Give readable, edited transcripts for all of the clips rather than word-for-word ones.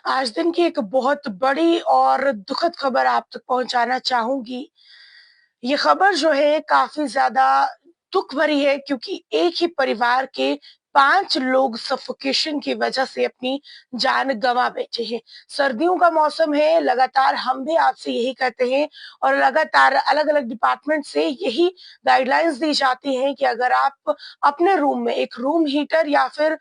आज दिन की एक बहुत बड़ी और दुखद खबर आप तक पहुँचाना चाहूँगी। ये खबर जो है काफ़ी ज़्यादा दुःख भरी है क्योंकि एक ही परिवार के 5 लोग सफोकेशन की वजह से अपनी जान गँवा बैठे हैं। सर्दियों का मौसम है, लगातार हम भी आपसे यही कहते हैं और लगातार अलग-अलग डिपार्टमेंट से यही गाइडलाइंस दी जाती हैं कि अगर आप अपने रूम में एक रूम हीटर या फिर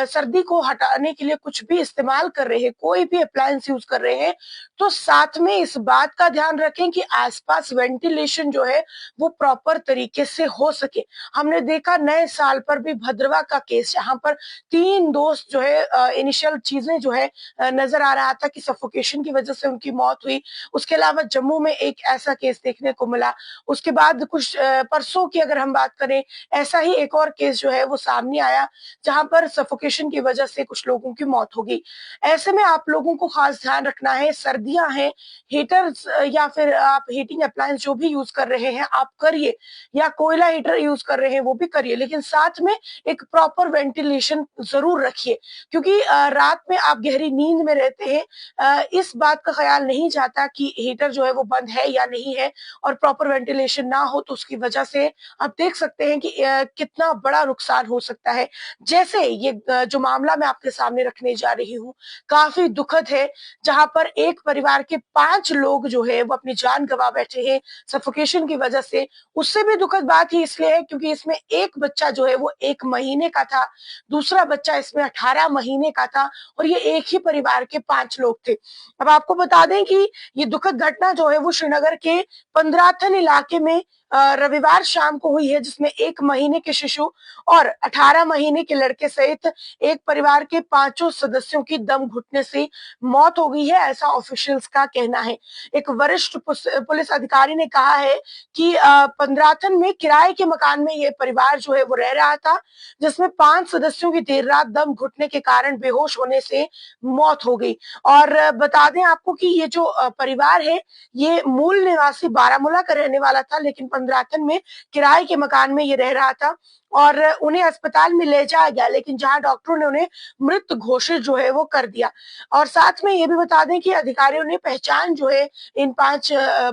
सर्दी को हटाने के लिए कुछ भी इस्तेमाल कर रहे हैं, कोई भी अप्लायंस यूज़ कर रहे हैं, तो साथ में इस बात का ध्यान रखें कि आसपास वेंटिलेशन जो है वो प्रॉपर तरीके से हो सके। हमने देखा नए साल पर भी भद्रवा का केस जहाँ पर 3 दोस्त जो है इनिशियल चीजें जो है नजर आ रहा था कि सफोकेशन की वजह से उनकी मौत हुई। उसके अलावा जम्मू में एक ऐसा केस देखने को मिला। उसके बाद कुछ परसों की अगर हम बात करें, ऐसा ही एक और केस जो है वो सामने आया जहाँ पर सफोकेशन की वजह से कुछ लोगों की मौत हो गई। ऐसे में आप लोगों को खास ध्यान रखना है, सर्दियां हैं, हीटर्स या फिर आप हीटिंग अप्लायंस जो भी यूज कर रहे हैं आप करिए, या कोयला हीटर यूज कर रहे हैं वो भी करिए, लेकिन साथ में एक प्रॉपर वेंटिलेशन जरूर रखिए क्योंकि रात में आप गहरी नींद में रहते हैं। इस बात का ख्याल नहीं जाता कि हीटर जो है वो बंद है या नहीं है, और प्रॉपर वेंटिलेशन ना हो तो उसकी वजह से आप देख सकते हैं कि कितना बड़ा नुकसान हो सकता है। जैसे ये जो मामला मैं आपके सामने रखने जा रही हूँ काफी दुखद है, जहां पर एक परिवार के 5 लोग जो है वो अपनी जान गंवा बैठे हैं सफोकेशन की वजह से। उससे भी दुखद बात ही इसलिए है क्योंकि इसमें एक बच्चा जो है वो 1 महीने का था, दूसरा बच्चा इसमें 18 महीने का था, और ये एक ही परिवार के 5 लोग थे। अब आपको बता दें कि ये दुखद घटना जो है वो श्रीनगर के पंद्राथन इलाके में रविवार शाम को हुई है, जिसमें 1 महीने के शिशु और 18 महीने के लड़के सहित एक परिवार के 5 सदस्यों की दम घुटने से मौत हो गई है, ऐसा ऑफिशियल्स का कहना है। एक वरिष्ठ पुलिस अधिकारी ने कहा है कि पंद्राथन में किराए के मकान में ये परिवार जो है वो रह रहा था, जिसमें 5 सदस्यों की देर रात दम घुटने के कारण बेहोश होने से मौत हो गई। और बता दें आपको कि ये जो परिवार है ये मूल निवासी बारामूला का रहने वाला था, लेकिन पंद्राथन में किराए के मकान में ये रह रहा था और उन्हें अस्पताल में ले जाया गया, लेकिन जहां डॉक्टरों ने उन्हें मृत घोषित जो है वो कर दिया। और साथ में ये भी बता दें कि अधिकारियों ने पहचान जो है इन 5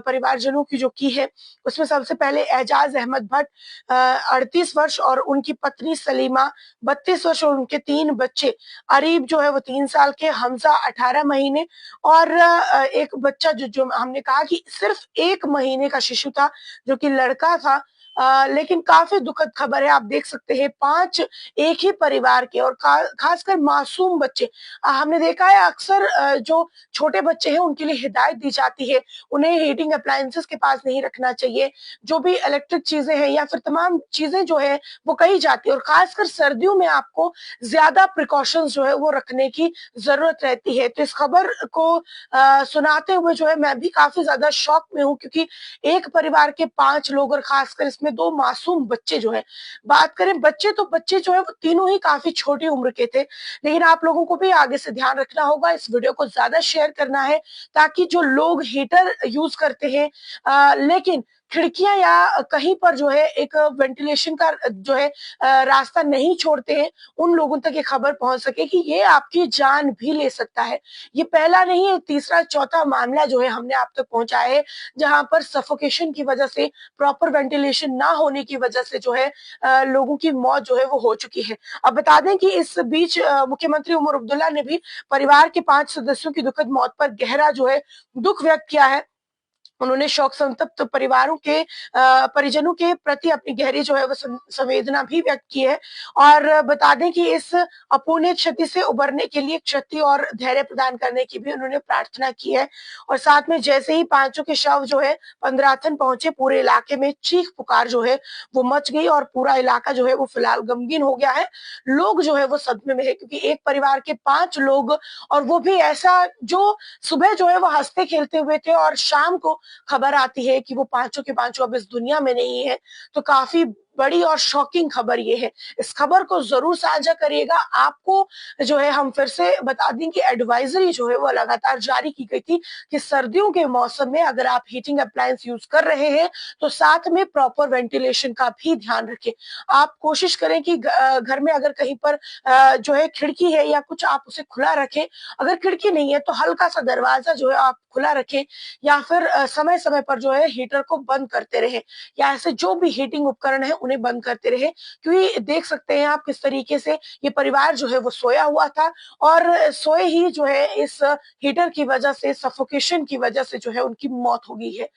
परिवारजनों की जो की है, उसमें सबसे पहले एजाज अहमद भट्ट 38 वर्ष और उनकी पत्नी सलीमा 32 वर्ष और उनके 3 बच्चे, अरीब जो है वो 3 साल के, हमजा 18 महीने और एक बच्चा जो हमने कहा कि सिर्फ 1 महीने का शिशु था जो कि लड़का था। लेकिन काफी दुखद खबर है, आप देख सकते हैं 5 एक ही परिवार के और खासकर मासूम बच्चे। हमने देखा है अक्सर जो छोटे बच्चे हैं उनके लिए हिदायत दी जाती है, उन्हें हीटिंग अप्लायंसेस के पास नहीं रखना चाहिए, जो भी इलेक्ट्रिक चीजें हैं या फिर तमाम चीजें जो है वो कही जाती है, और खासकर सर्दियों में आपको ज्यादा प्रिकॉशंस जो है वो रखने की जरूरत रहती है। तो इस खबर को सुनाते हुए जो है मैं भी काफी ज्यादा शॉक में हूँ क्योंकि एक परिवार के 5 लोग और खासकर इसमें 2 मासूम बच्चे जो है। बात करें बच्चे, तो बच्चे जो है वो तीनों ही काफी छोटी उम्र के थे, लेकिन आप लोगों को भी आगे से ध्यान रखना होगा, इस वीडियो को ज्यादा शेयर करना है ताकि जो लोग हीटर यूज करते हैं लेकिन खिड़कियां या कहीं पर जो है एक वेंटिलेशन का जो है रास्ता नहीं छोड़ते हैं, उन लोगों तक ये खबर पहुंच सके कि ये आपकी जान भी ले सकता है। ये पहला नहीं है, तीसरा चौथा मामला जो है हमने आप तक पहुंचाया है जहां पर सफोकेशन की वजह से, प्रॉपर वेंटिलेशन ना होने की वजह से जो है लोगों की मौत जो है वो हो चुकी है। अब बता दें कि इस बीच मुख्यमंत्री उमर अब्दुल्ला ने भी परिवार के 5 सदस्यों की दुखद मौत पर गहरा जो है दुख व्यक्त किया है। उन्होंने शोक संतप्त परिवारों के परिजनों के प्रति अपनी गहरी जो है वो संवेदना भी व्यक्त की है, और बता दें कि इस अपूर्णीय क्षति से उबरने के लिए शक्ति और धैर्य प्रदान करने की भी उन्होंने प्रार्थना की है। और साथ में जैसे ही 5 के शव जो है पंद्राथन पहुंचे, पूरे इलाके में चीख पुकार जो है वो मच गई और पूरा इलाका जो है वो फिलहाल गमगीन हो गया है। लोग जो है वो सदमे में है क्योंकि एक परिवार के 5 लोग, और वो भी ऐसा जो सुबह जो है वो हंसते खेलते हुए थे और शाम को खबर आती है कि वो 5 के 5 अब इस दुनिया में नहीं है, तो काफी बड़ी और शॉकिंग खबर ये है। इस खबर को ज़रूर साझा करिएगा। आपको जो है हम फिर से बता दें कि एडवाइज़री जो है वो लगातार जारी की गई थी कि सर्दियों के मौसम में अगर आप हीटिंग अप्लायंस यूज़ कर रहे हैं, तो साथ में प्रॉपर वेंटिलेशन का भी ध्यान रखें। आप कोशिश करें कि घर में अगर कहीं पर जो है खिड़की है या कुछ आप उसे खुला रखें। अगर खिड़की नहीं है तो हल्का-सा दरवाज़ा जो है आप खुला रखें या फिर समय-समय पर जो है हीटर को बंद करते रहें या ऐसे जो भी हीटिंग उपकरण हैं उन्हें बंद करते रहें। क्योंकि देख सकते हैं आप किस तरीके से ये परिवार जो है वो सोया हुआ था और सोए ही जो है इस हीटर की वजह से सफोकेशन की वजह से जो है उनकी मौत हो गई है।